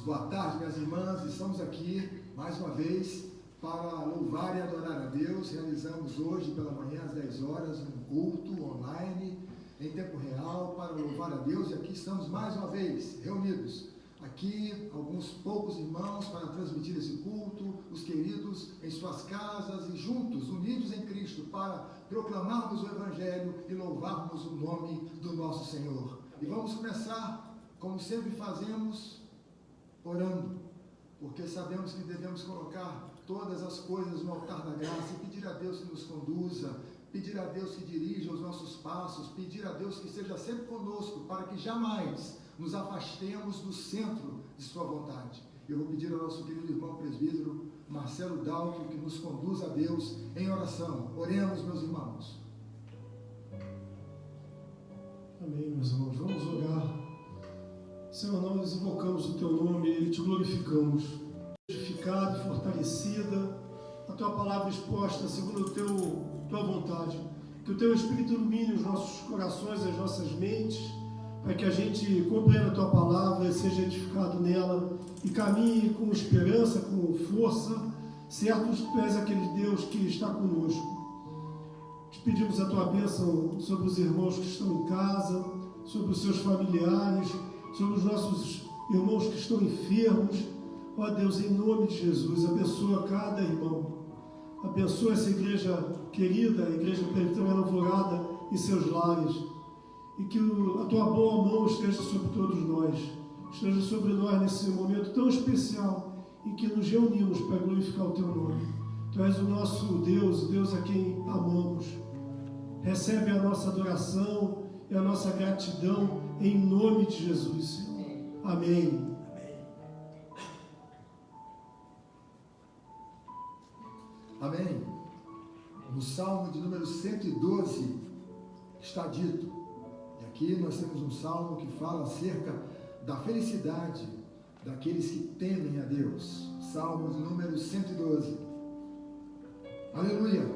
Boa tarde, minhas irmãs. Estamos aqui mais uma vez para louvar e adorar a Deus. Realizamos hoje pela manhã às 10 horas um culto online em tempo real para louvar a Deus. E aqui estamos mais uma vez reunidos. Aqui alguns poucos irmãos para transmitir esse culto, os queridos em suas casas e juntos, unidos em Cristo, para proclamarmos o Evangelho e louvarmos o nome do nosso Senhor. E vamos começar, como sempre fazemos, orando, porque sabemos que devemos colocar todas as coisas no altar da graça e pedir a Deus que nos conduza, pedir a Deus que dirija os nossos passos, pedir a Deus que esteja sempre conosco, para que jamais nos afastemos do centro de sua vontade. Eu vou pedir ao nosso querido irmão presbítero Marcelo Dalto que nos conduza a Deus em oração. Oremos, meus irmãos. Amém, meus irmãos. Vamos orar. Senhor, nós invocamos o Teu nome e Te glorificamos. Edificada e fortalecida, a Tua palavra exposta segundo Tua vontade. Que o Teu Espírito ilumine os nossos corações e as nossas mentes, para que a gente compreenda a Tua palavra e seja edificado nela e caminhe com esperança, com força, certos que Tu és aquele Deus que está conosco. Te pedimos a Tua bênção sobre os irmãos que estão em casa, sobre os seus familiares, sobre os nossos irmãos que estão enfermos. Ó Deus, em nome de Jesus, abençoa cada irmão. Abençoa essa igreja querida, a igreja presbiteriana Alvorada, em seus lares. E que a Tua boa mão esteja sobre todos nós. Esteja sobre nós nesse momento tão especial em que nos reunimos para glorificar o Teu nome. Tu és o nosso Deus, Deus a quem amamos. Recebe a nossa adoração e a nossa gratidão em nome de Jesus, Senhor. Amém. Amém. No Salmo de número 112 está dito, e aqui nós temos um salmo que fala acerca da felicidade daqueles que temem a Deus. Salmo de número 112. Aleluia!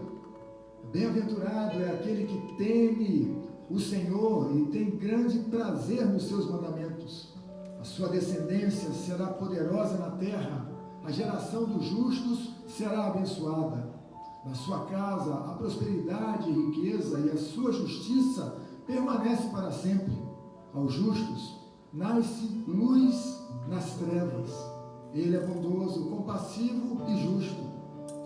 Bem-aventurado é aquele que teme o Senhor e tem grande prazer nos seus mandamentos. A sua descendência será poderosa na terra, a geração dos justos será abençoada. Na sua casa a prosperidade e riqueza, e a sua justiça permanece para sempre. Aos justos nasce luz nas trevas. Ele é bondoso, compassivo e justo.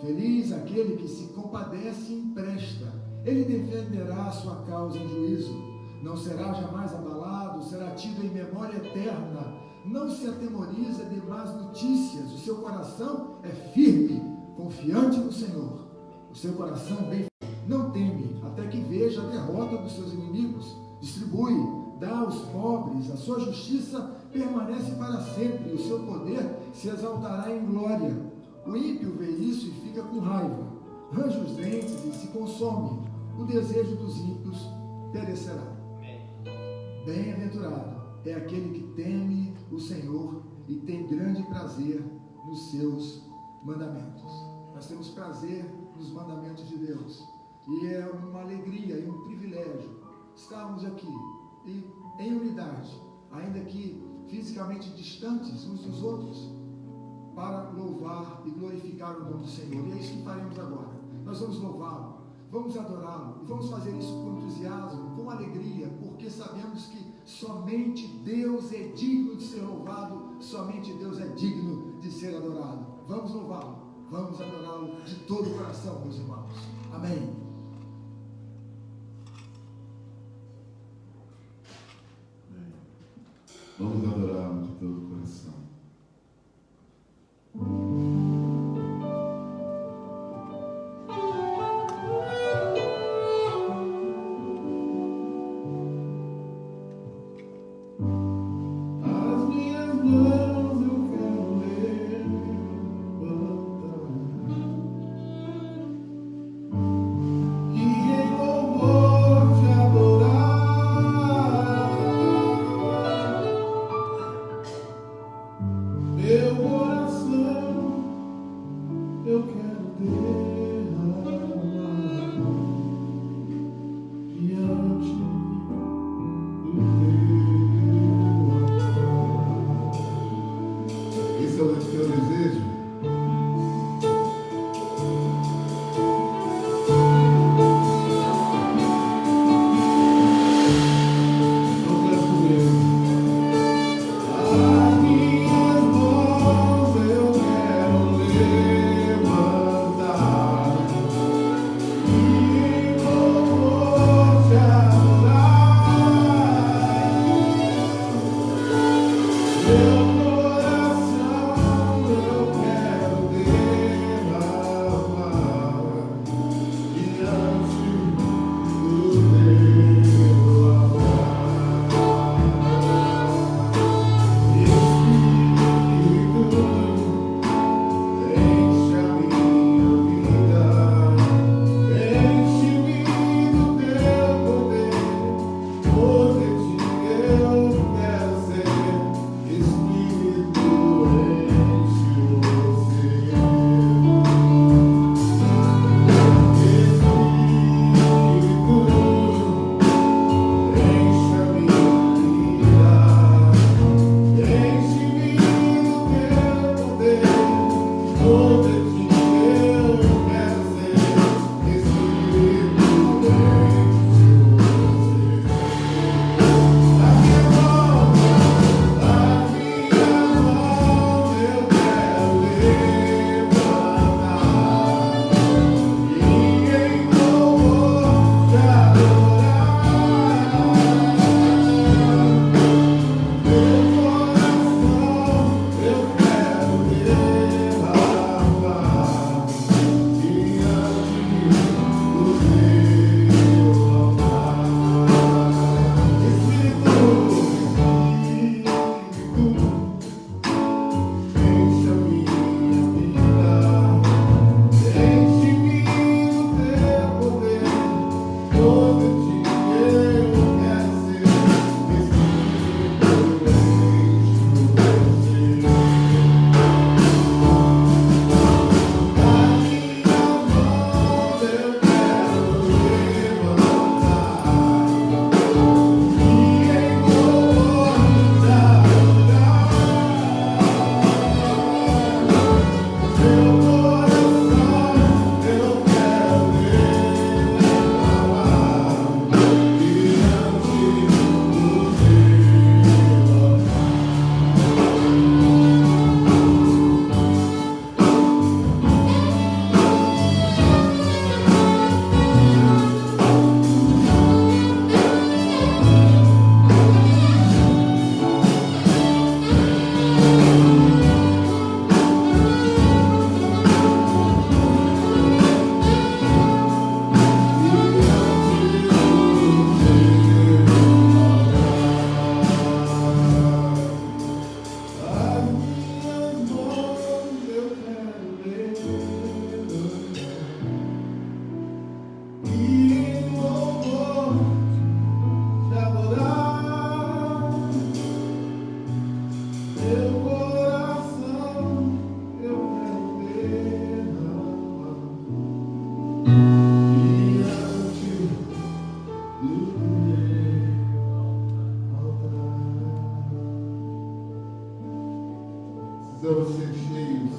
Feliz aquele que se compadece e empresta. Ele defenderá a sua causa em juízo. Não será jamais abalado, será tido em memória eterna. Não se atemoriza de más notícias. O seu coração é firme, confiante no Senhor. O seu coração bem não teme, até que veja a derrota dos seus inimigos. Distribui, dá aos pobres, a sua justiça permanece para sempre, e o seu poder se exaltará em glória. O ímpio vê isso e fica com raiva, range os dentes e se consome. O desejo dos ímpios perecerá. Bem-aventurado é aquele que teme o Senhor e tem grande prazer nos seus mandamentos. Nós temos prazer nos mandamentos de Deus, e é uma alegria e um privilégio estarmos aqui e em unidade, ainda que fisicamente distantes uns dos outros, para louvar e glorificar o nome do Senhor. E é isso que faremos agora. Nós vamos louvá-lo, vamos adorá-lo, e vamos fazer isso com entusiasmo, com alegria, porque sabemos que somente Deus é digno de ser louvado, somente Deus é digno de ser adorado. Vamos louvá-lo, vamos adorá-lo de todo o coração, meus irmãos. Amém. Vamos adorá-lo de todo o coração. Precisamos ser cheios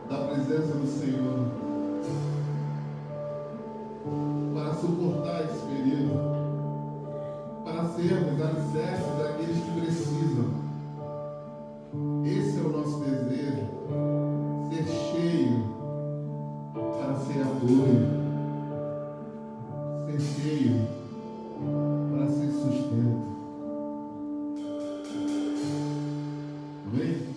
da presença do Senhor para suportar esse período, para sermos alicerces daqueles que precisam. Esse é o nosso desejo, ser cheio para ser apoio, ser cheio para ser sustento. Amém?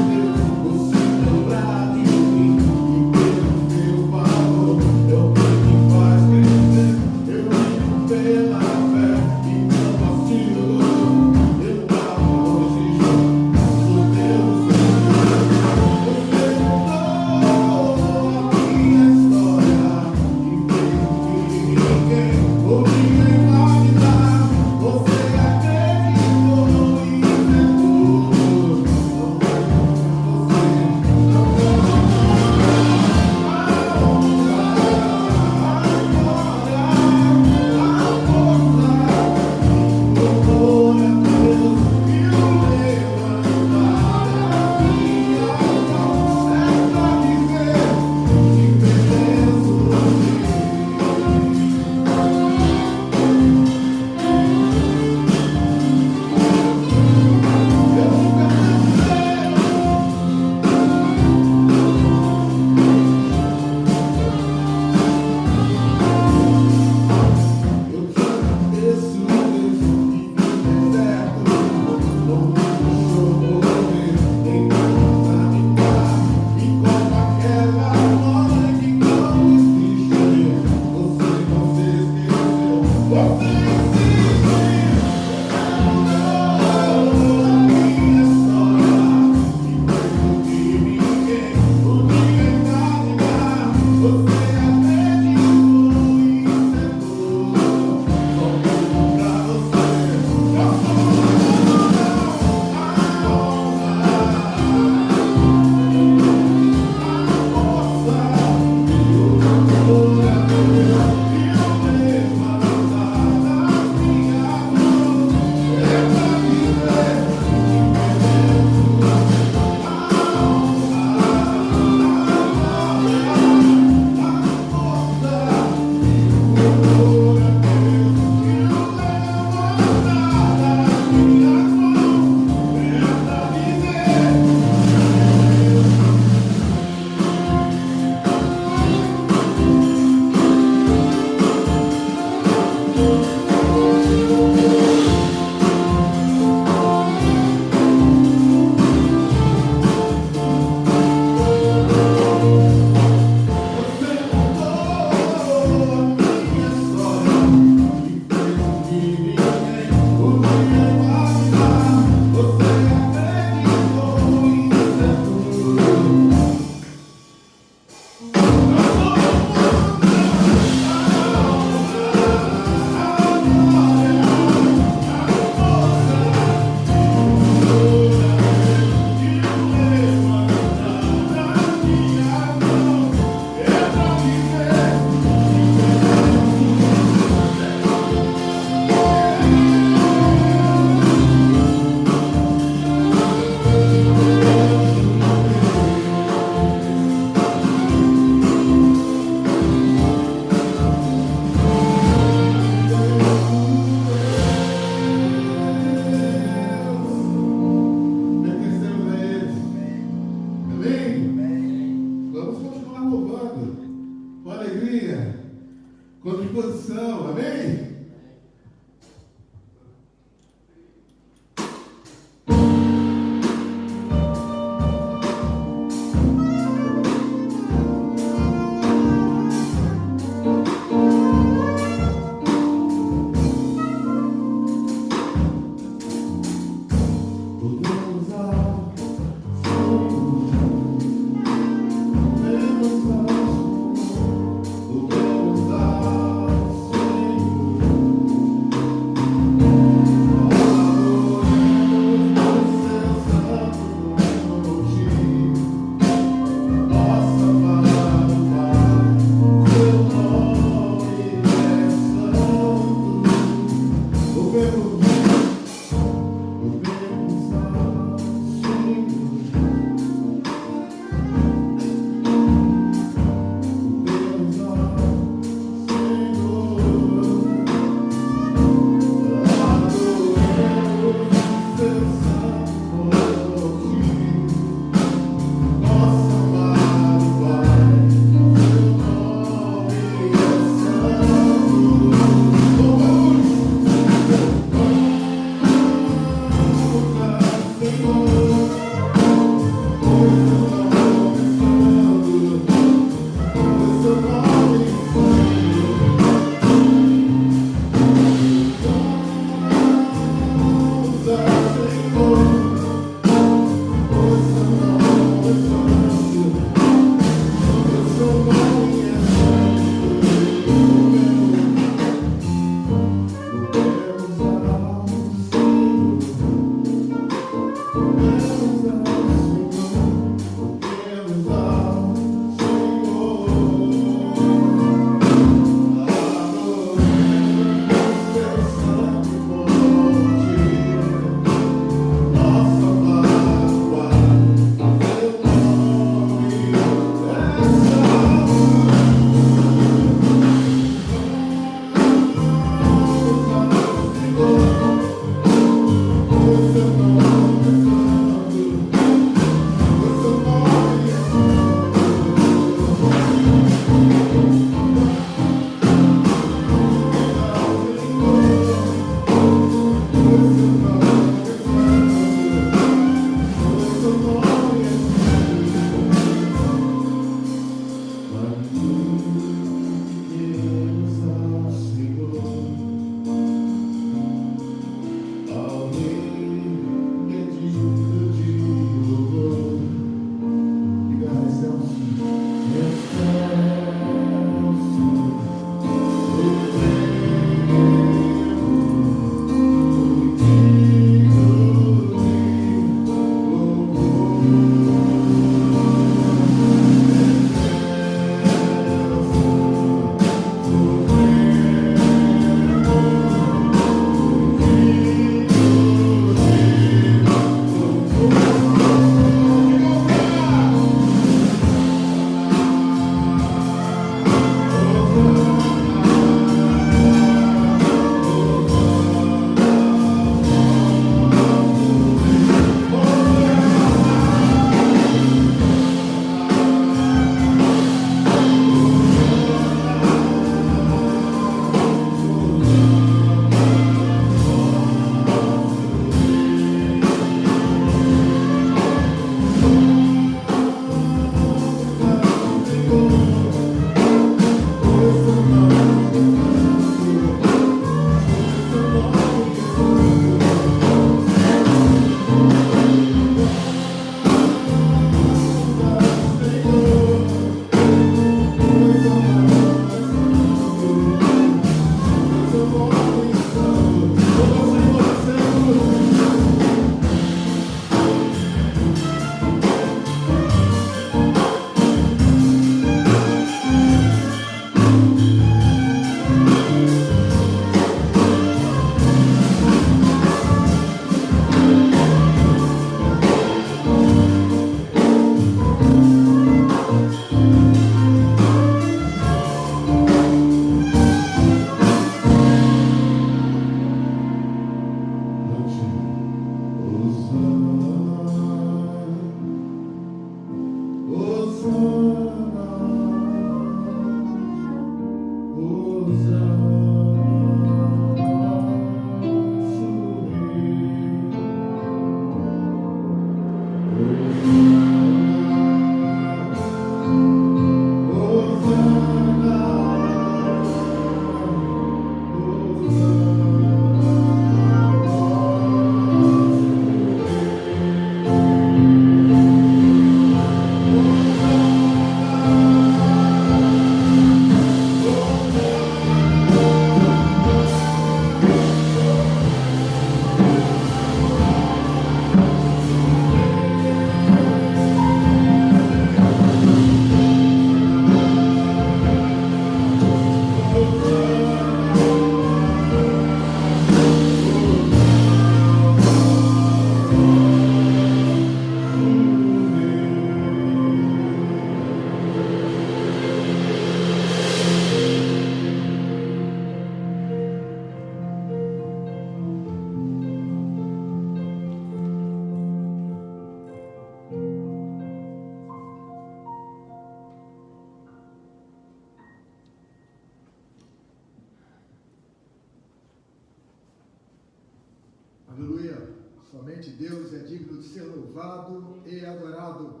Somente Deus é digno de ser louvado e adorado.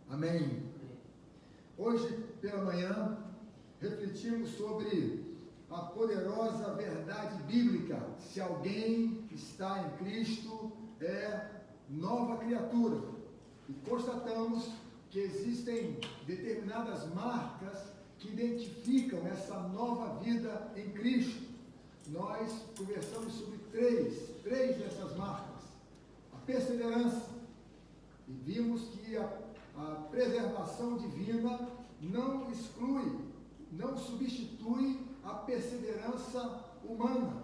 Amém. Hoje, pela manhã, refletimos sobre a poderosa verdade bíblica. Se alguém está em Cristo, é nova criatura. E constatamos que existem determinadas marcas que identificam essa nova vida em Cristo. Nós conversamos sobre três dessas marcas. A perseverança. E vimos que a preservação divina não exclui, não substitui a perseverança humana.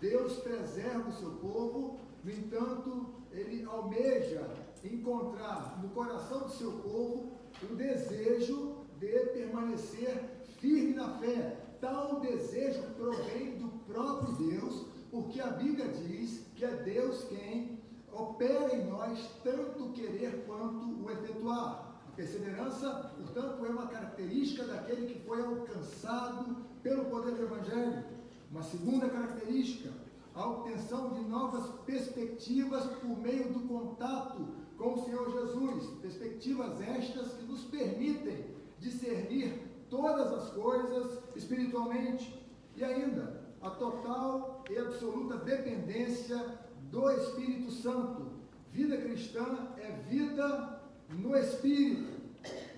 Deus preserva o seu povo, no entanto, ele almeja encontrar no coração do seu povo o desejo de permanecer firme na fé. Tal desejo provém do próprio Deus, porque a Bíblia diz que é Deus quem opera em nós tanto o querer quanto o efetuar. A perseverança, portanto, é uma característica daquele que foi alcançado pelo poder do Evangelho. Uma segunda característica, a obtenção de novas perspectivas por meio do contato com o Senhor Jesus. Perspectivas estas que nos permitem discernir todas as coisas espiritualmente. E ainda, a total e absoluta dependência do Espírito Santo. Vida cristã é vida no Espírito.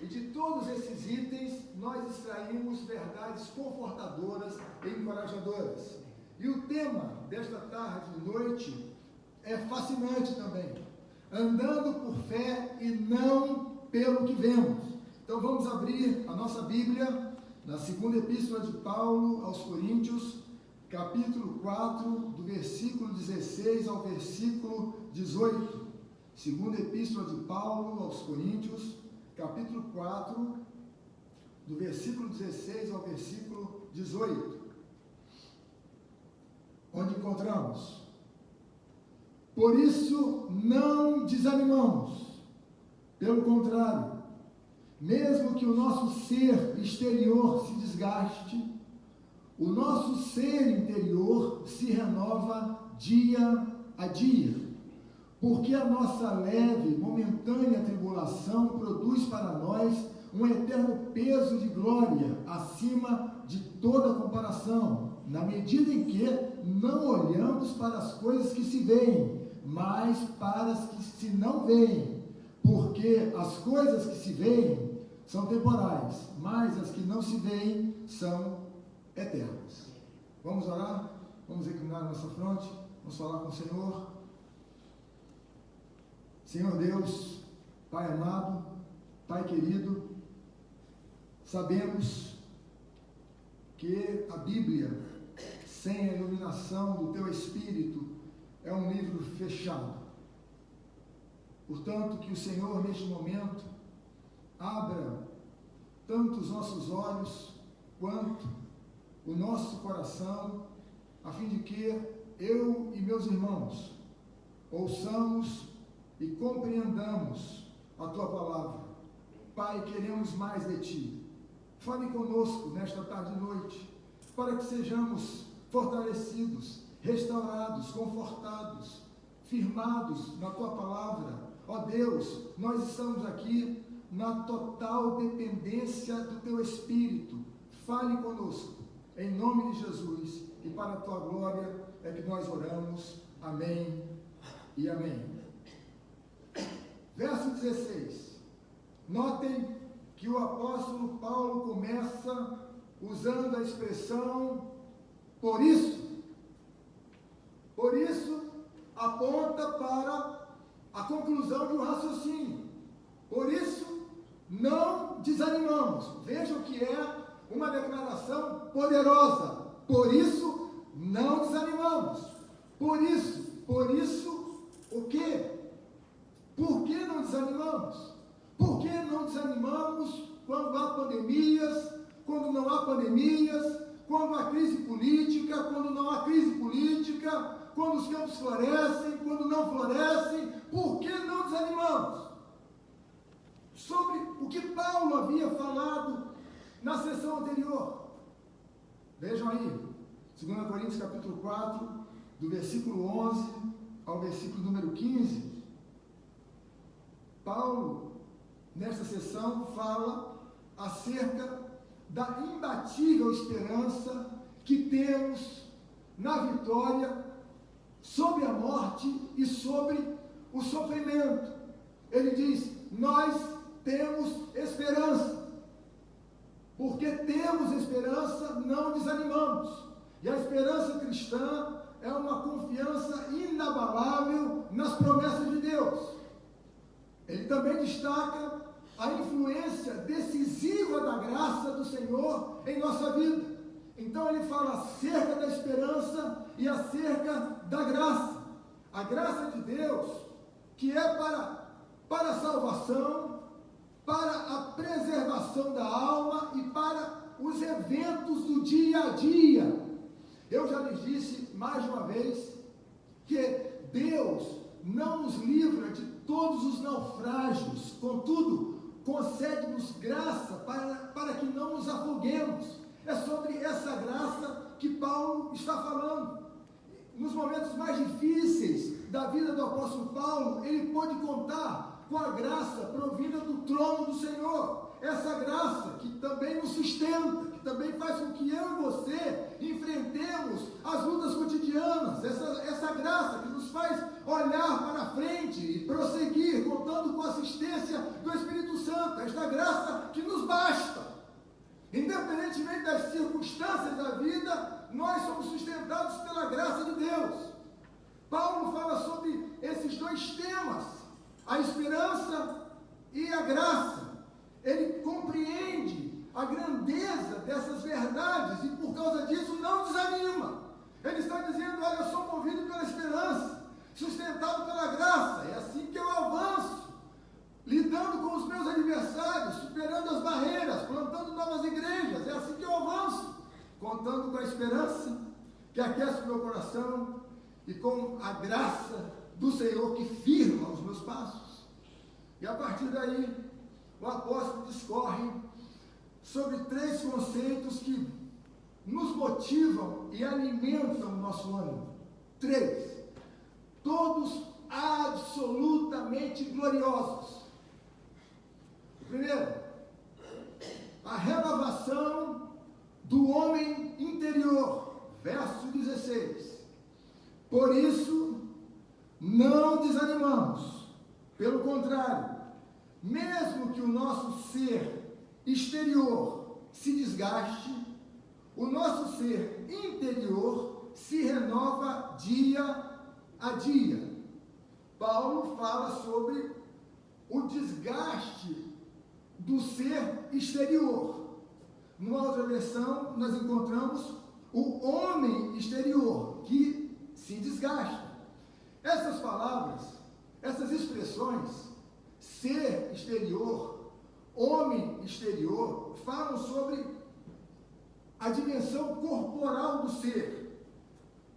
E de todos esses itens, nós extraímos verdades confortadoras e encorajadoras. E o tema desta tarde e noite é fascinante também. Andando por fé e não pelo que vemos. Então vamos abrir a nossa Bíblia na segunda epístola de Paulo aos Coríntios, capítulo 4, do versículo 16 ao versículo 18. Segunda epístola de Paulo aos Coríntios, capítulo 4, do versículo 16 ao versículo 18. Onde encontramos: por isso não desanimamos, pelo contrário, mesmo que o nosso ser exterior se desgaste, o nosso ser interior se renova dia a dia, porque a nossa leve, momentânea tribulação produz para nós um eterno peso de glória acima de toda comparação, na medida em que não olhamos para as coisas que se veem, mas para as que se não veem, porque as coisas que se veem são temporais, mas as que não se veem são eternas. Vamos orar? Vamos reclinar a nossa fronte? Vamos falar com o Senhor? Senhor Deus, Pai amado, Pai querido, sabemos que a Bíblia, sem a iluminação do Teu Espírito, é um livro fechado. Portanto, que o Senhor, neste momento, abra tanto os nossos olhos quanto o nosso coração, a fim de que eu e meus irmãos ouçamos e compreendamos a Tua palavra. Pai, queremos mais de Ti. Fale conosco nesta tarde e noite, para que sejamos fortalecidos, restaurados, confortados, firmados na Tua palavra. Ó Deus, nós estamos aqui na total dependência do Teu Espírito. Fale conosco, em nome de Jesus, e para a Tua glória é que nós oramos. Amém e amém. Verso 16. Notem que o apóstolo Paulo começa usando a expressão por isso. Por isso, aponta para a conclusão de um raciocínio. Por isso, não desanimamos. Vejam que é uma declaração poderosa. Por isso, não desanimamos. Por isso, o quê? Por que não desanimamos? Por que não desanimamos quando há pandemias, quando não há pandemias, quando há crise política, quando não há crise política, quando os campos florescem, quando não florescem? Por que não desanimamos? Sobre o que Paulo havia falado na sessão anterior. Vejam aí, 2 Coríntios capítulo 4, do versículo 11 ao versículo número 15, Paulo, nesta sessão, fala acerca da imbatível esperança que temos na vitória sobre a morte e sobre o sofrimento. Ele diz: nós temos esperança. Porque temos esperança, não desanimamos. E a esperança cristã é uma confiança inabalável nas promessas de Deus. Ele também destaca a influência decisiva da graça do Senhor em nossa vida. Então ele fala acerca da esperança e acerca da graça. A graça de Deus, que é para a salvação, para a preservação da alma e para os eventos do dia a dia. Eu já lhes disse mais de uma vez que Deus não nos livra de todos os naufrágios, contudo, concede-nos graça para que não nos afoguemos. É sobre essa graça que Paulo está falando. Nos momentos mais difíceis da vida do apóstolo Paulo, ele pôde contar com a graça provida do trono do Senhor. Essa graça que também nos sustenta, que também faz com que eu e você enfrentemos as lutas cotidianas. Essa graça que nos faz olhar para frente e prosseguir, contando com a assistência do Espírito Santo. Esta graça que nos basta. Independentemente das circunstâncias da vida, nós somos sustentados pela graça de Deus. Paulo fala sobre esses dois temas, a esperança e a graça. Ele compreende a grandeza dessas verdades e por causa disso não desanima. Ele está dizendo: olha, eu sou movido pela esperança, sustentado pela graça. É assim que eu avanço, lidando com os meus adversários, superando as barreiras, plantando novas igrejas. É assim que eu avanço, contando com a esperança que aquece o meu coração e com a graça do Senhor que firma os meus passos. E a partir daí, o apóstolo discorre sobre 3 conceitos que nos motivam e alimentam o nosso ânimo. 3. Todos absolutamente gloriosos. O primeiro, a renovação do homem interior. Verso 16. Por isso, não desanimamos. Pelo contrário, mesmo que o nosso ser exterior se desgaste, o nosso ser interior se renova dia a dia. Paulo fala sobre o desgaste do ser exterior. Numa outra versão, nós encontramos o homem exterior, que se desgasta. Essas palavras, essas expressões, ser exterior, homem exterior, falam sobre a dimensão corporal do ser.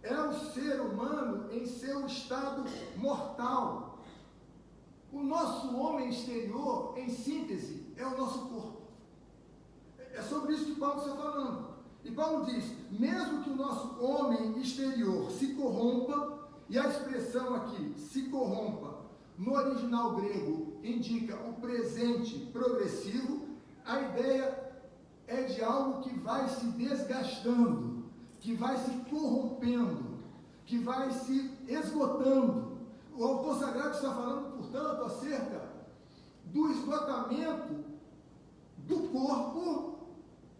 É o ser humano em seu estado mortal. O nosso homem exterior, em síntese, é o nosso corpo. É sobre isso que Paulo está falando. E Paulo diz: mesmo que o nosso homem exterior se corrompa, e a expressão aqui, se corrompa, no original grego, indica o presente progressivo. A ideia é de algo que vai se desgastando, que vai se corrompendo, que vai se esgotando. O autor sagrado está falando, portanto, acerca do esgotamento do corpo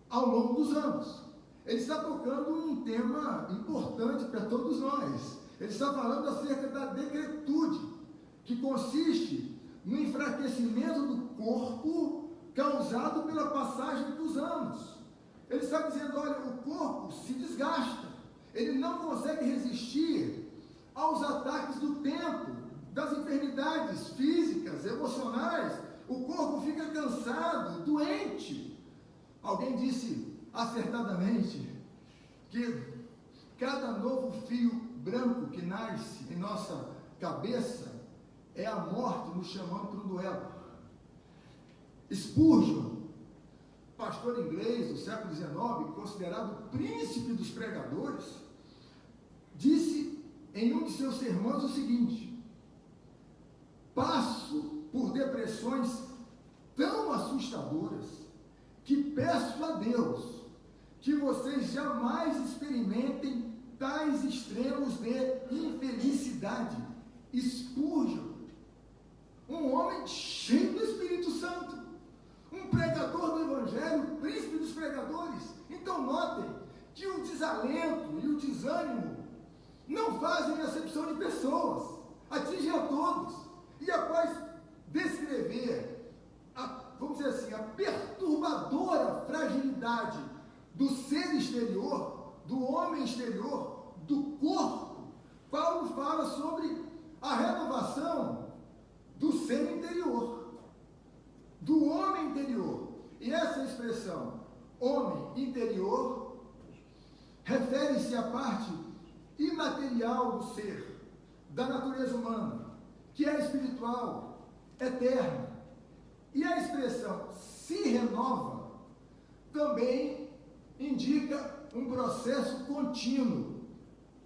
ao longo dos anos. Ele está tocando um tema importante para todos nós. Ele está falando acerca da decrepitude, que consiste no enfraquecimento do corpo causado pela passagem dos anos. Ele está dizendo: olha, o corpo se desgasta, ele não consegue resistir aos ataques do tempo, das enfermidades físicas, emocionais. O corpo fica cansado, doente. Alguém disse acertadamente que cada novo fio branco que nasce em nossa cabeça é a morte nos chamando para um duelo. Spurgeon, pastor inglês do século XIX, considerado o príncipe dos pregadores, disse em um de seus sermões o seguinte: passo por depressões tão assustadoras que peço a Deus que vocês jamais experimentem tais extremos de infelicidade. Spurgeon, um homem cheio do Espírito Santo, um pregador do Evangelho, príncipe dos pregadores. Então notem que o desalento e o desânimo não fazem acepção de pessoas, atingem a todos. E após descrever vamos dizer assim, a perturbadora fragilidade do ser exterior, do homem exterior, do corpo, Paulo fala sobre a renovação do ser interior, do homem interior. E essa expressão, homem interior, refere-se à parte imaterial do ser, da natureza humana, que é espiritual, eterna. E a expressão se renova também indica um processo contínuo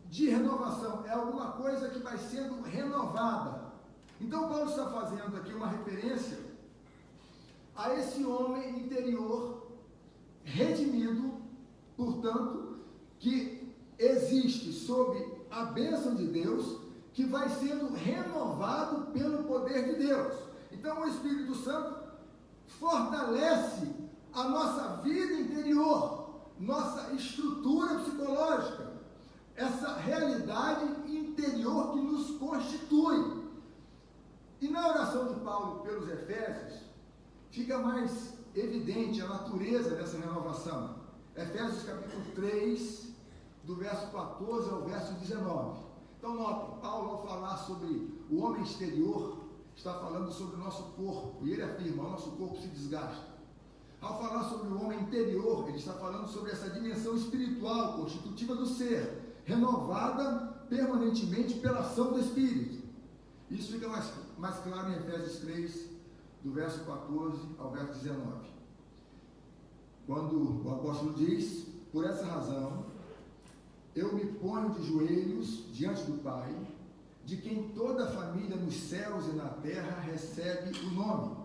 de renovação. É alguma coisa que vai sendo renovada. Então Paulo está fazendo aqui uma referência a esse homem interior redimido, portanto, que existe sob a bênção de Deus, que vai sendo renovado pelo poder de Deus. Então o Espírito Santo fortalece a nossa vida interior, nossa estrutura psicológica, essa realidade interior que nos constitui. E na oração de Paulo pelos Efésios, fica mais evidente a natureza dessa renovação. Efésios capítulo 3, do verso 14 ao verso 19. Então notem, Paulo ao falar sobre o homem exterior, está falando sobre o nosso corpo, e ele afirma, o nosso corpo se desgasta. Ao falar sobre o homem interior, ele está falando sobre essa dimensão espiritual, constitutiva do ser, renovada permanentemente pela ação do Espírito. Isso fica mais claro em Efésios 3, do verso 14 ao verso 19. Quando o apóstolo diz, por essa razão, eu me ponho de joelhos diante do Pai, de quem toda a família nos céus e na terra recebe o nome.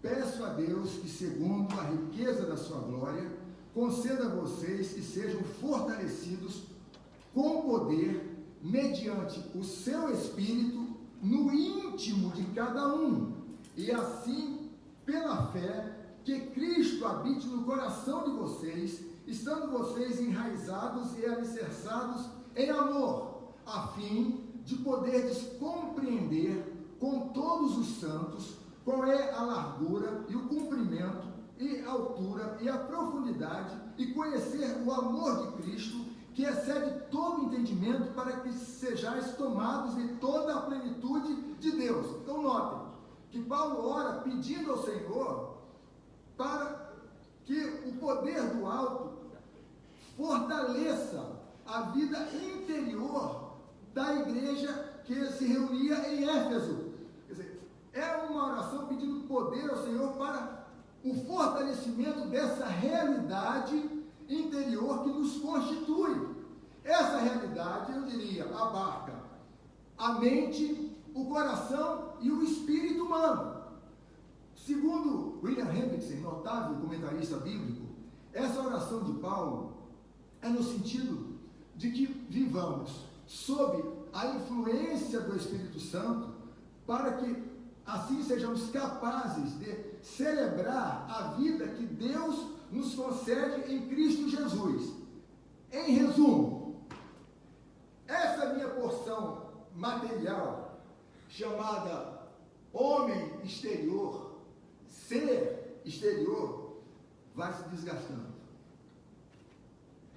Peço a Deus que, segundo a riqueza da sua glória, conceda a vocês que sejam fortalecidos com poder, mediante o seu Espírito, no íntimo de cada um, e assim, pela fé, que Cristo habite no coração de vocês, estando vocês enraizados e alicerçados em amor, a fim de poderes compreender com todos os santos qual é a largura e o comprimento e a altura e a profundidade, e conhecer o amor de Cristo, que excede todo entendimento, para que sejais tomados de toda a plenitude de Deus. Então notem que Paulo ora pedindo ao Senhor para que o poder do alto fortaleça a vida interior da igreja que se reunia em Éfeso. Quer dizer, é uma oração pedindo poder ao Senhor para o fortalecimento dessa realidade interior que nos constitui. Essa realidade, eu diria, abarca a mente, o coração e o espírito humano. Segundo William Hendrickson, notável comentarista bíblico, essa oração de Paulo é no sentido de que vivamos sob a influência do Espírito Santo, para que assim sejamos capazes de celebrar a vida que Deus nos concede em Cristo Jesus. Em resumo, essa minha porção material, chamada homem exterior, ser exterior, vai se desgastando.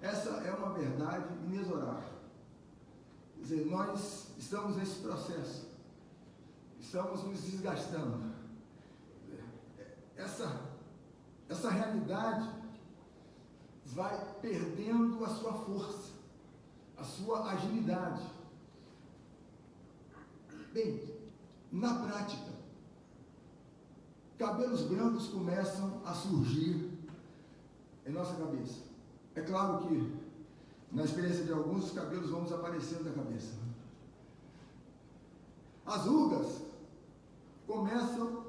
Essa é uma verdade inexorável. Quer dizer, nós estamos nesse processo, estamos nos desgastando. Essa realidade vai perdendo a sua força, a sua agilidade. Bem, na prática, cabelos brancos começam a surgir em nossa cabeça. É claro que, na experiência de alguns, os cabelos vão desaparecendo da cabeça. As rugas começam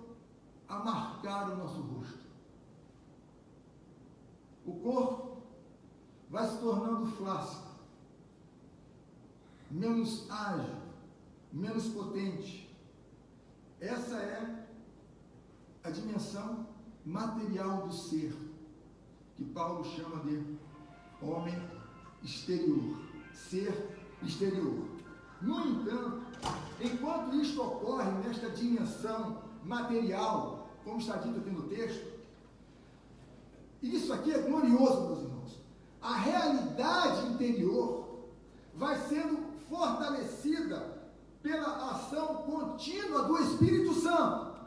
a marcar o nosso rosto. O corpo vai se tornando flácido, menos ágil, menos potente. Essa é a dimensão material do ser, que Paulo chama de homem exterior, ser exterior. No entanto, enquanto isto ocorre nesta dimensão material, como está dito aqui no texto, isso aqui é glorioso, meus irmãos. A realidade interior vai sendo fortalecida pela ação contínua do Espírito Santo.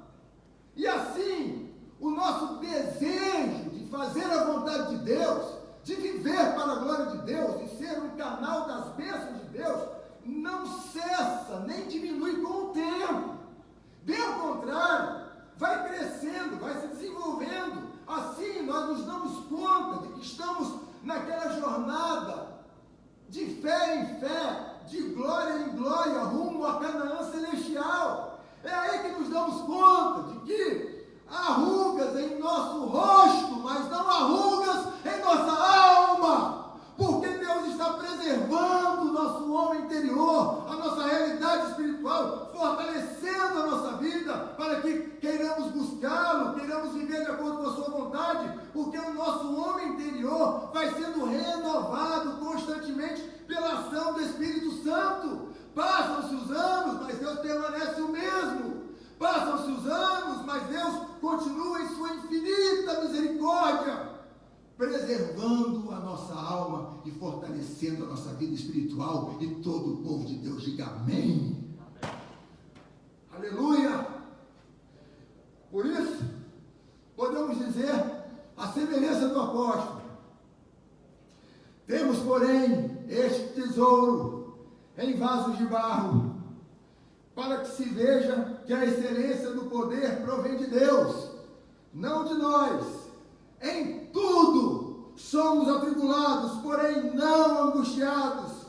E assim, o nosso desejo de fazer a vontade de Deus, de viver para a glória de Deus, de ser um canal das bênçãos de Deus, não cessa, nem diminui com o tempo. Pelo contrário, vai crescendo, vai se desenvolvendo. Assim, nós nos damos conta de que estamos naquela jornada de fé em fé, de glória em glória, rumo a Canaã celestial. É aí que nos damos conta de que há rugas em nosso rosto, mas não há rugas em nossa alma, porque Deus está preservando o nosso homem interior, a nossa realidade espiritual, fortalecendo a nossa vida, para que queiramos buscá-lo, queiramos viver de acordo com a sua vontade, porque o nosso homem interior vai sendo renovado constantemente pela ação do Espírito Santo. Passam-se os anos, mas Deus permanece o mesmo. Passam-se os anos, mas Deus continua em sua infinita misericórdia, preservando a nossa alma e fortalecendo a nossa vida espiritual. E todo o povo de Deus diga amém. Amém. Aleluia! Por isso, podemos dizer a semelhança do apóstolo: temos, porém, este tesouro em vasos de barro, para que se veja que a excelência do poder provém de Deus, não de nós. Em tudo somos atribulados, porém não angustiados,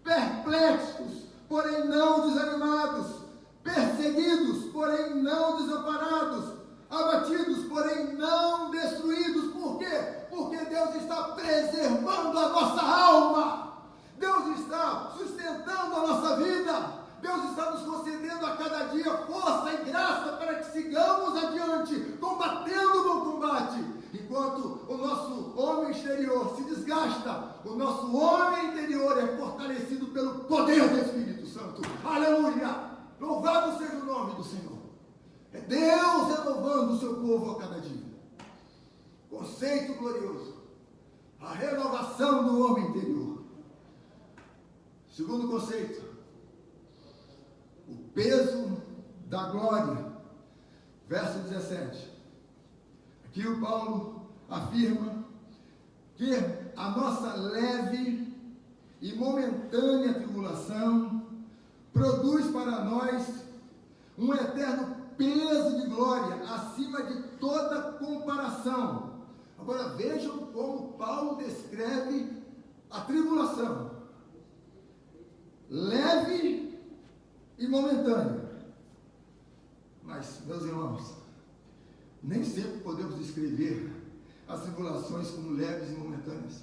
perplexos, porém não desanimados, perseguidos, porém não desamparados, abatidos, porém não destruídos. Por quê? Porque Deus está preservando a nossa alma. Deus está sustentando a nossa vida. Deus está nos concedendo a cada dia força e graça para que sigamos adiante, combatendo o bom combate. Enquanto o nosso homem exterior se desgasta, o nosso homem interior é fortalecido pelo poder do Espírito Santo. Aleluia! Louvado seja o nome do Senhor. É Deus renovando o seu povo a cada dia. Conceito glorioso: a renovação do homem interior. Segundo conceito: o peso da glória. Verso 17. Aqui o Paulo afirma que a nossa leve e momentânea tribulação produz para nós um eterno peso de glória acima de toda comparação. Agora vejam como Paulo descreve a tribulação: leve e momentânea. Mas, meus irmãos, nem sempre podemos descrever as tribulações como leves e momentâneas.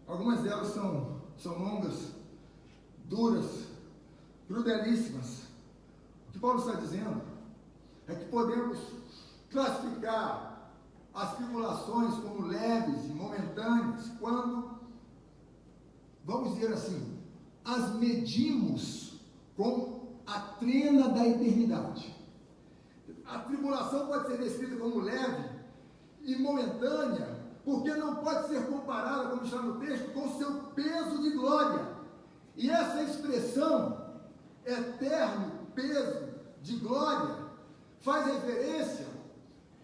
Algumas delas são longas, duras, crudelíssimas. O que Paulo está dizendo é que podemos classificar as tribulações como leves e momentâneas quando, vamos dizer assim, as medimos com a trena da eternidade. A tribulação pode ser descrita como leve e momentânea, porque não pode ser comparada, como está no texto, com o seu peso de glória. E essa expressão, eterno peso de glória, faz referência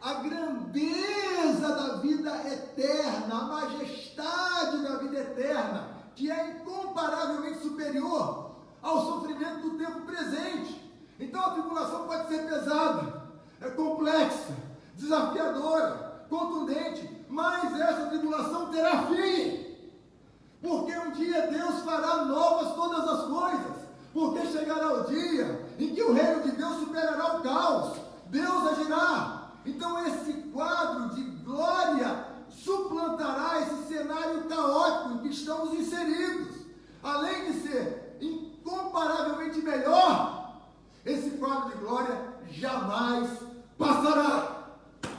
à grandeza da vida eterna, à majestade da vida eterna, que é incomparavelmente superior ao sofrimento do tempo presente. Então a tribulação pode ser pesada, é complexa, desafiadora, contundente, mas essa tribulação terá fim, porque um dia Deus fará novas todas as coisas, porque chegará o dia em que o reino de Deus superará o caos, Deus agirá. Então esse quadro de glória suplantará esse cenário caótico em que estamos inseridos. Além de ser incomparavelmente melhor, esse quadro de glória jamais passará.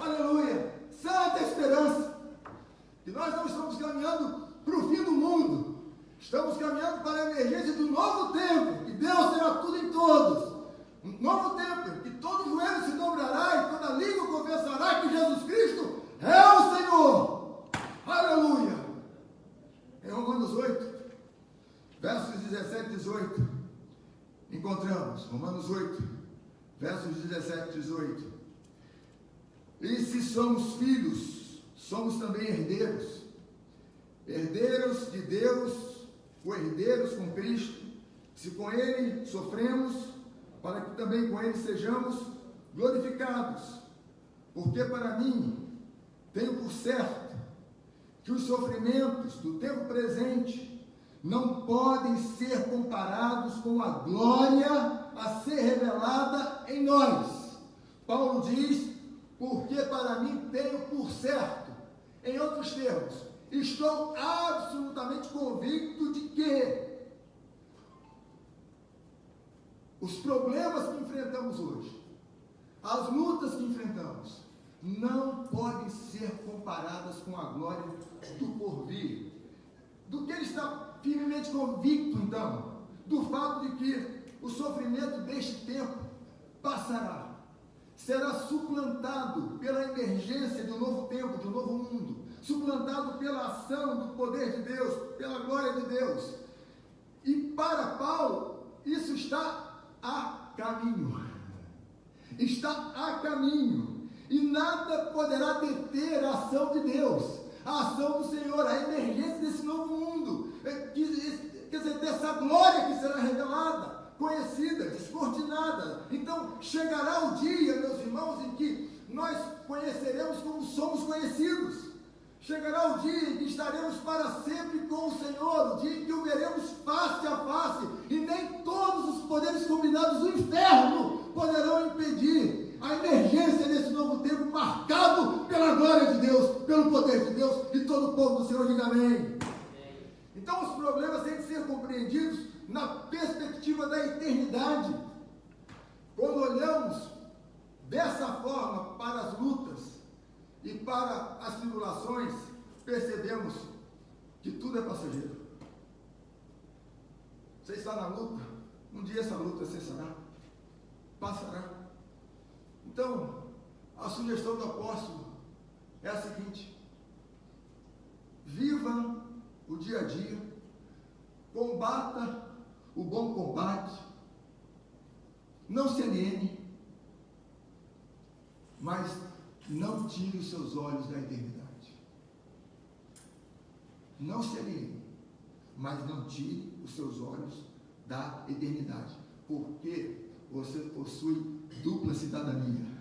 Aleluia! Santa esperança! Que nós não estamos caminhando para o fim do mundo. Estamos caminhando para a emergência do novo tempo, que Deus será tudo em todos. Um novo tempo, que todo joelho se dobrará e toda língua confessará que Jesus Cristo é o Senhor. Aleluia! Em Romanos 8, versos 17 e 18, encontramos, Romanos 8, versos 17 e 18. E se somos filhos, somos também herdeiros, herdeiros de Deus, co-herdeiros com Cristo, se com Ele sofremos, para que também com Ele sejamos glorificados. Porque para mim, tenho por certo, que os sofrimentos do tempo presente não podem ser comparados com a glória a ser revelada em nós. Paulo diz, porque para mim tenho por certo. Em outros termos, estou absolutamente convicto de que os problemas que enfrentamos hoje, as lutas que enfrentamos, não podem ser comparadas com a glória do porvir. Do que ele está firmemente convicto, então? Do fato de que o sofrimento deste tempo passará. Será suplantado pela emergência de um novo tempo, de um novo mundo. Suplantado pela ação do poder de Deus, pela glória de Deus. E para Paulo, isso está a caminho. Está a caminho. E nada poderá deter a ação de Deus, a ação do Senhor, a emergência desse novo mundo. Quer dizer, dessa glória que será revelada, conhecida, descortinada. Então, chegará o dia, meus irmãos, em que nós conheceremos como somos conhecidos. Chegará o dia em que estaremos para sempre com o Senhor, o dia em que o veremos face a face, e nem todos os poderes combinados do inferno poderão impedir a emergência desse novo tempo marcado pela glória de Deus, pelo poder de Deus, e todo o povo do Senhor diga amém. Então os problemas têm que ser compreendidos na perspectiva da eternidade. Quando olhamos dessa forma para as lutas e para as tribulações, percebemos que tudo é passageiro. Você está na luta, um dia essa luta cessará, passará. Então, a sugestão do apóstolo é a seguinte: viva o dia a dia, combata o bom combate, não se aliene, mas não tire os seus olhos da eternidade. Não se aliene, mas não tire os seus olhos da eternidade, porque você possui dupla cidadania.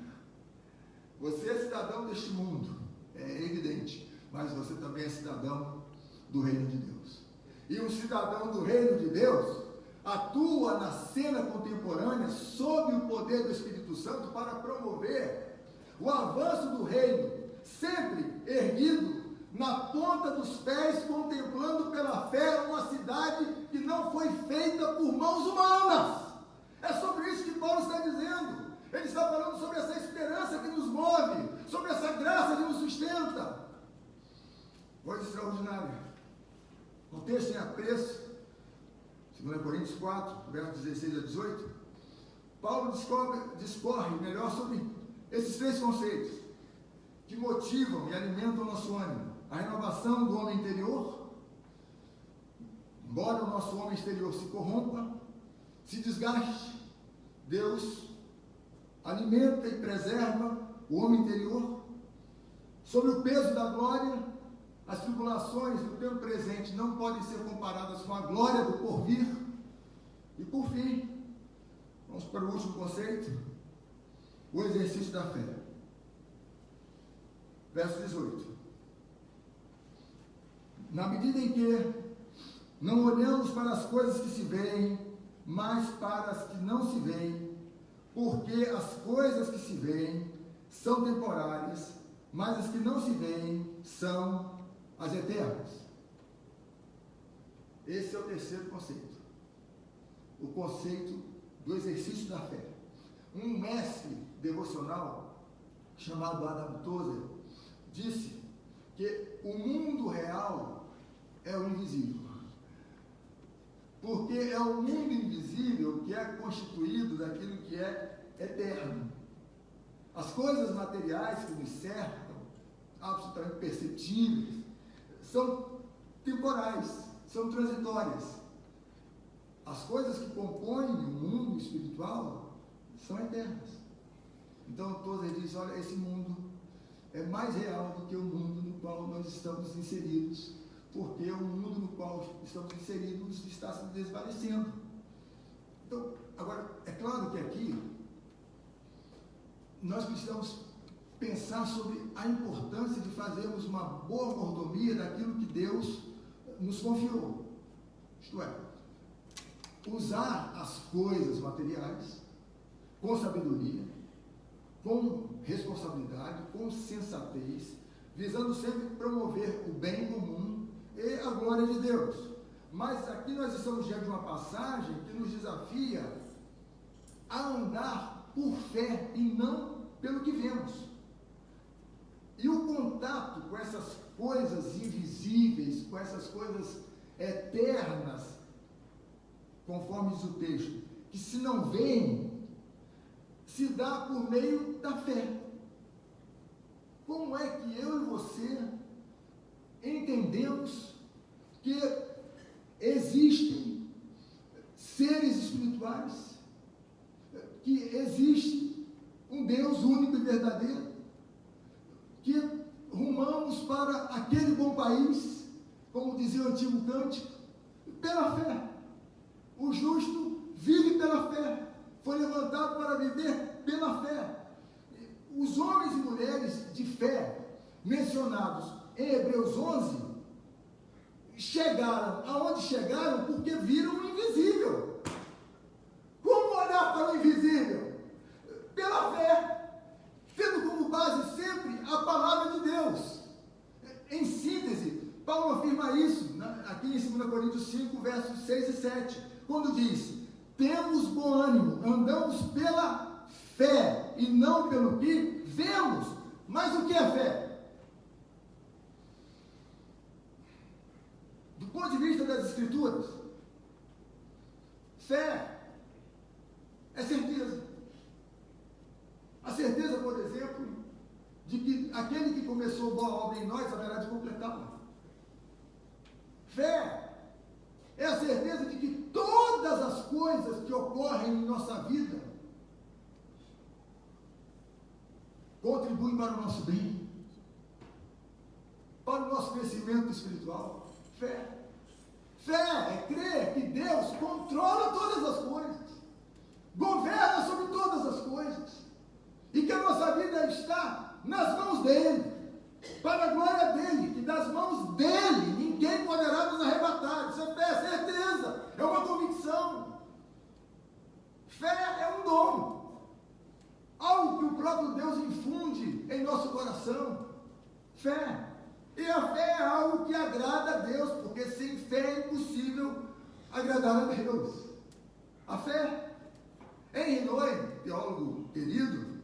Você é cidadão deste mundo, é evidente, mas você também é cidadão do reino de Deus. E um cidadão do reino de Deus atua na cena contemporânea sob o poder do Espírito Santo para promover o avanço do reino, sempre erguido na ponta dos pés, contemplando pela fé uma cidade que não foi feita por mãos humanas. É sobre isso que Paulo está dizendo. Ele está falando sobre essa esperança que nos move, sobre essa graça que nos sustenta. Coisa extraordinária. Um texto em apreço, 2 Coríntios 4, versos 16 a 18, Paulo discorre melhor sobre esses três conceitos que motivam e alimentam o nosso ânimo. A renovação do homem interior, embora o nosso homem exterior se corrompa, se desgaste, Deus alimenta e preserva o homem interior. Sobre o peso da glória, as tribulações do tempo presente não podem ser comparadas com a glória do porvir. E por fim, vamos para o último conceito, o exercício da fé. Verso 18. Na medida em que não olhamos para as coisas que se veem, mas para as que não se veem, Porque as coisas que se veem são temporárias, mas as que não se veem são as eternas. Esse é o terceiro conceito. O conceito do exercício da fé. Um mestre devocional, chamado Adam Tozer, disse que o mundo real é o invisível. Porque é o mundo invisível que é constituído daquilo que é eterno. As coisas materiais que nos cercam, absolutamente perceptíveis, são temporais, são transitórias. As coisas que compõem o mundo espiritual são eternas. Então Tozer diz, olha, esse mundo é mais real do que o mundo no qual nós estamos inseridos, porque o mundo no qual estamos inseridos está se desvanecendo. Então, agora, é claro que aqui nós precisamos pensar sobre a importância de fazermos uma boa mordomia daquilo que Deus nos confiou. Isto é, usar as coisas materiais com sabedoria, com responsabilidade, com sensatez, visando sempre promover o bem comum e a glória de Deus. Mas aqui nós estamos diante de uma passagem que nos desafia a andar por fé e não pelo que vemos. E o contato com essas coisas invisíveis, com essas coisas eternas, conforme diz o texto, que se não veem, se dá por meio da fé. Como é que eu e você entendemos que existem seres espirituais, que existe um Deus único e verdadeiro, que rumamos para aquele bom país, como dizia o antigo cântico, pela fé? O justo vive pela fé, foi levantado para viver pela fé. Os homens e mulheres de fé mencionados em Hebreus 11 chegaram aonde chegaram porque viram o invisível. Como olhar para o invisível? Pela fé, tendo como base sempre a palavra de Deus. Em síntese, Paulo afirma isso aqui em 2 Coríntios 5, versos 6 e 7, quando diz: temos bom ânimo, andamos pela fé e não pelo que vemos. Mas o que é fé? Do ponto de vista das Escrituras, fé é certeza. A certeza, por exemplo, de que aquele que começou boa obra em nós haverá de completá-la. Fé é a certeza de que todas as coisas que ocorrem em nossa vida contribuem para o nosso bem, para o nosso crescimento espiritual. Fé. Fé é crer que Deus controla todas as coisas, governa sobre todas as coisas, e que a nossa vida está nas mãos dele, para a glória dele, que das mãos dele ninguém poderá nos arrebatar. Isso é fé, é certeza, é uma convicção. Fé é um dom, algo que o próprio Deus infunde em nosso coração. Fé. E a fé é algo que agrada a Deus, porque sem fé é impossível agradar a Deus. A fé. Henry Nouwen, teólogo querido,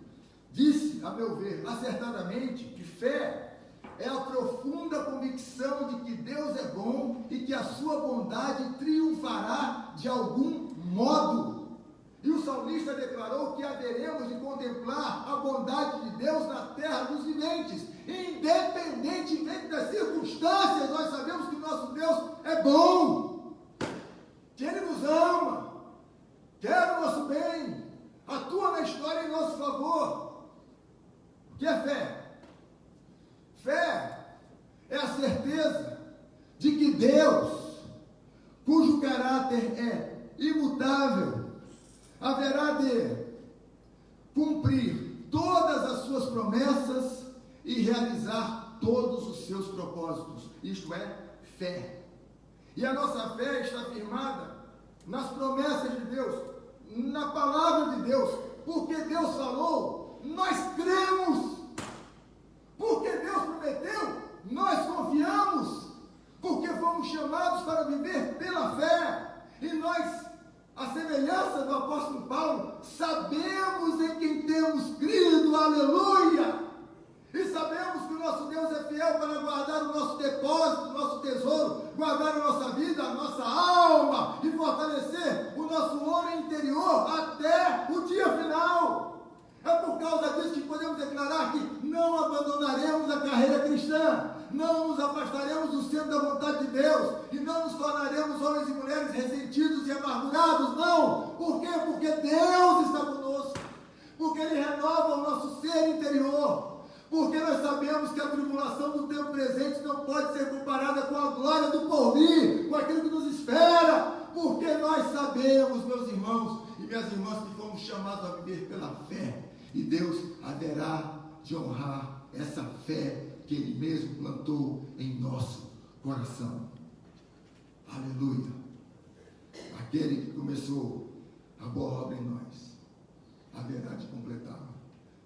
disse, a meu ver, acertadamente, que fé é a profunda convicção de que Deus é bom e que a sua bondade triunfará de algum modo. E o salmista declarou que haveremos de contemplar a bondade de Deus na terra dos viventes. Independentemente das circunstâncias, nós sabemos que o nosso Deus é bom, que Ele nos ama, quer o nosso bem, atua na história em nosso favor. O que é fé? Fé é a certeza de que Deus, cujo caráter é imutável, haverá de cumprir todas as suas promessas e realizar todos os seus propósitos. Isto é fé. E a nossa fé está firmada nas promessas de Deus, na palavra de Deus, porque Deus falou, nós cremos. Porque Deus prometeu, nós confiamos. Porque fomos chamados para viver pela fé. E nós, a semelhança do apóstolo Paulo, sabemos em quem temos crido, aleluia! E sabemos que o nosso Deus é fiel para guardar o nosso depósito, o nosso tesouro, guardar a nossa vida, a nossa alma e fortalecer o nosso homem interior até o dia final. É por causa disso que podemos declarar que não abandonaremos a carreira cristã, não nos afastaremos do centro da vontade de Deus e não nos tornaremos homens e mulheres ressentidos e amargurados, não. Por quê? Porque Deus está conosco, porque Ele renova o nosso ser interior. Porque nós sabemos que a tribulação do tempo presente não pode ser comparada com a glória do porvir, com aquilo que nos espera. Porque nós sabemos, meus irmãos e minhas irmãs, que fomos chamados a viver pela fé. E Deus haverá de honrar essa fé que Ele mesmo plantou em nosso coração. Aleluia. Aquele que começou a boa obra em nós, haverá de completá-la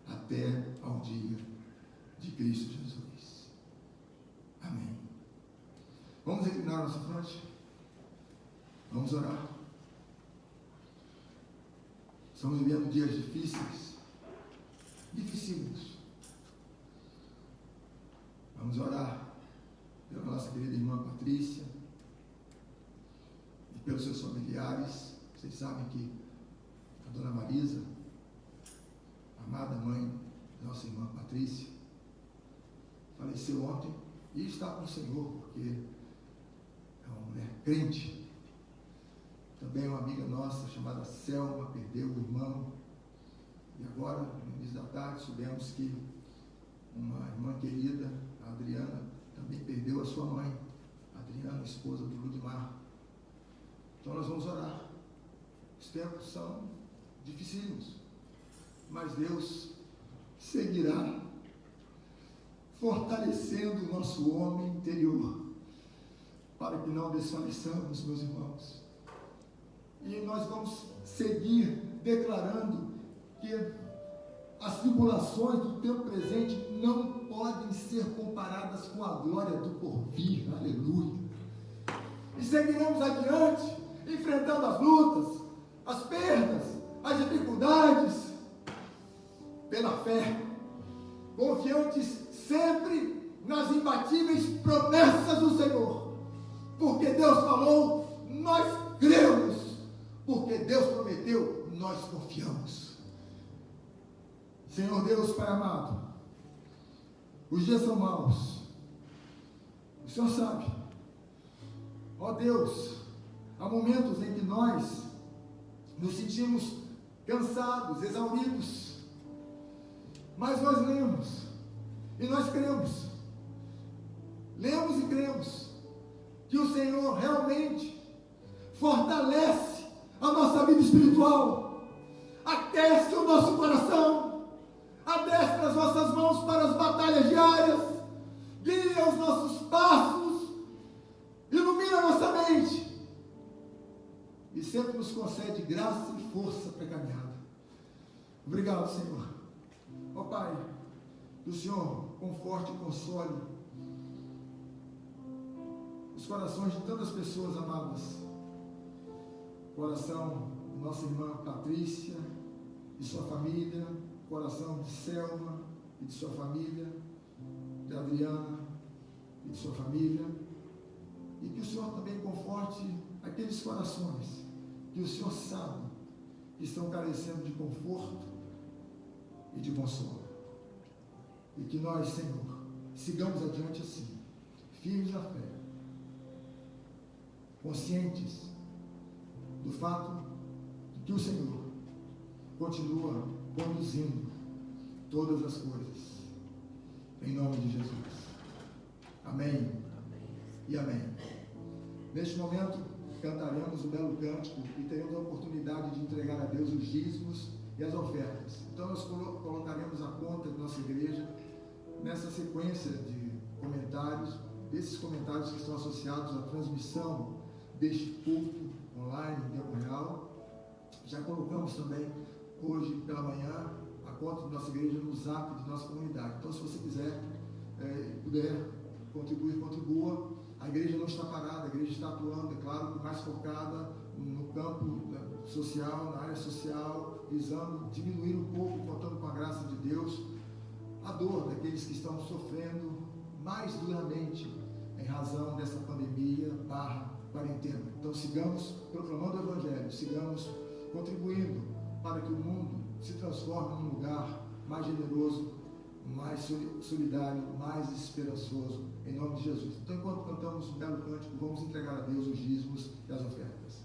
até ao dia de Cristo Jesus. Amém. Vamos reclinar nossa fronte? Vamos orar. Estamos vivendo dias difíceis, dificílimos. Vamos orar pela nossa querida irmã Patrícia e pelos seus familiares. Vocês sabem que a dona Marisa, amada mãe da nossa irmã Patrícia, faleceu ontem e está com o Senhor, porque é uma mulher crente. Também uma amiga nossa chamada Selma perdeu o irmão. E agora, no início da tarde, soubemos que uma irmã querida, a Adriana, também perdeu a sua mãe. A Adriana, esposa do Ludmar. Então nós vamos orar. Os tempos são dificílimos, mas Deus seguirá fortalecendo o nosso homem interior, para que não desfaleçamos, meus irmãos. E nós vamos seguir declarando que as tribulações do tempo presente não podem ser comparadas com a glória do porvir, aleluia. E seguiremos adiante, enfrentando as lutas, as perdas, as dificuldades, pela fé, confiantes sempre nas imbatíveis promessas do Senhor. Porque Deus falou, nós cremos. Porque Deus prometeu, nós confiamos. Senhor Deus, Pai amado, os dias são maus. O Senhor sabe. Ó Deus, há momentos em que nós nos sentimos cansados, exauridos. Mas nós lemos e nós cremos. Lemos e cremos que o Senhor realmente fortalece a nossa vida espiritual, aquece o nosso coração, adestra as nossas mãos para as batalhas diárias, guia os nossos passos, ilumina a nossa mente e sempre nos concede graça e força para a caminhada. Obrigado, Senhor. Ó Pai, que o Senhor conforte e console os corações de tantas pessoas amadas. Coração de nossa irmã Patrícia e sua família, coração de Selma e de sua família, de Adriana e de sua família, e que o Senhor também conforte aqueles corações que o Senhor sabe que estão carecendo de conforto e de consolo. E que nós, Senhor, sigamos adiante assim, firmes na fé, conscientes do fato de que o Senhor continua conduzindo todas as coisas, em nome de Jesus. Amém. E amém. Neste momento, cantaremos o belo cântico e teremos a oportunidade de entregar a Deus os dízimos e as ofertas. Então nós colocaremos a conta de nossa igreja nessa sequência de comentários, desses comentários que estão associados à transmissão deste culto online em tempo real. Já colocamos também hoje pela manhã a conta de nossa igreja no zap de nossa comunidade. Então, se você quiser, puder contribuir, contribua. A igreja não está parada, a igreja está atuando, é claro, mais focada no campo social, na área social, visando diminuir um pouco, contando com a graça de Deus, a dor daqueles que estão sofrendo mais duramente em razão dessa pandemia / quarentena. Então, sigamos proclamando o Evangelho, sigamos contribuindo para que o mundo se transforme num lugar mais generoso, mais solidário, mais esperançoso, em nome de Jesus. Então, enquanto cantamos um belo cântico, vamos entregar a Deus os dízimos e as ofertas.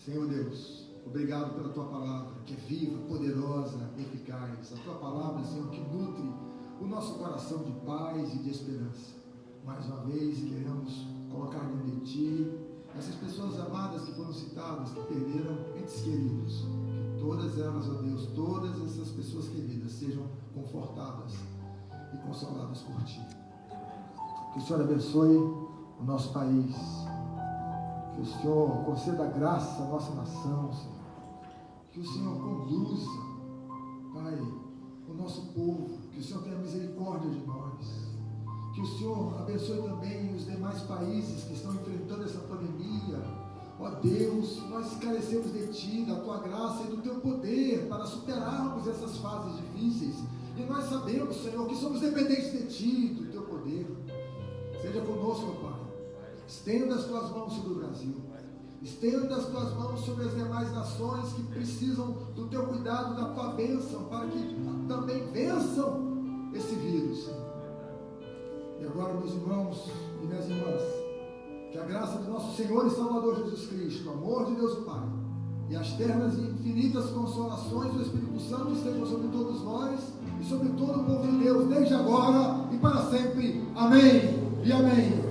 Senhor Deus, obrigado pela tua palavra, que é viva, poderosa, eficaz. A tua palavra, Senhor, que nutre o nosso coração de paz e de esperança. Mais uma vez, queremos colocar diante de ti essas pessoas amadas que foram citadas, que perderam entes queridos. Que todas elas, ó Deus, todas essas pessoas queridas sejam confortadas e consoladas por ti. Que o Senhor abençoe o nosso país. Que o Senhor conceda graça à nossa nação, Senhor. Que o Senhor conduza, Pai, o nosso povo. Que o Senhor tenha misericórdia de nós. Que o Senhor abençoe também os demais países que estão enfrentando essa pandemia. Ó Deus, nós carecemos de Ti, da Tua graça e do Teu poder para superarmos essas fases difíceis. E nós sabemos, Senhor, que somos dependentes de Ti, do Teu poder. Seja conosco, Pai. Estenda as Tuas mãos sobre o Brasil. Estenda as Tuas mãos sobre as demais nações que precisam do Teu cuidado, da Tua bênção, para que também vençam esse vírus, Senhor. E agora, meus irmãos e minhas irmãs, que a graça do nosso Senhor e Salvador Jesus Cristo, o amor de Deus o Pai, e as ternas e infinitas consolações do Espírito Santo estejam sobre todos nós e sobre todo o povo de Deus, desde agora e para sempre. Amém e amém.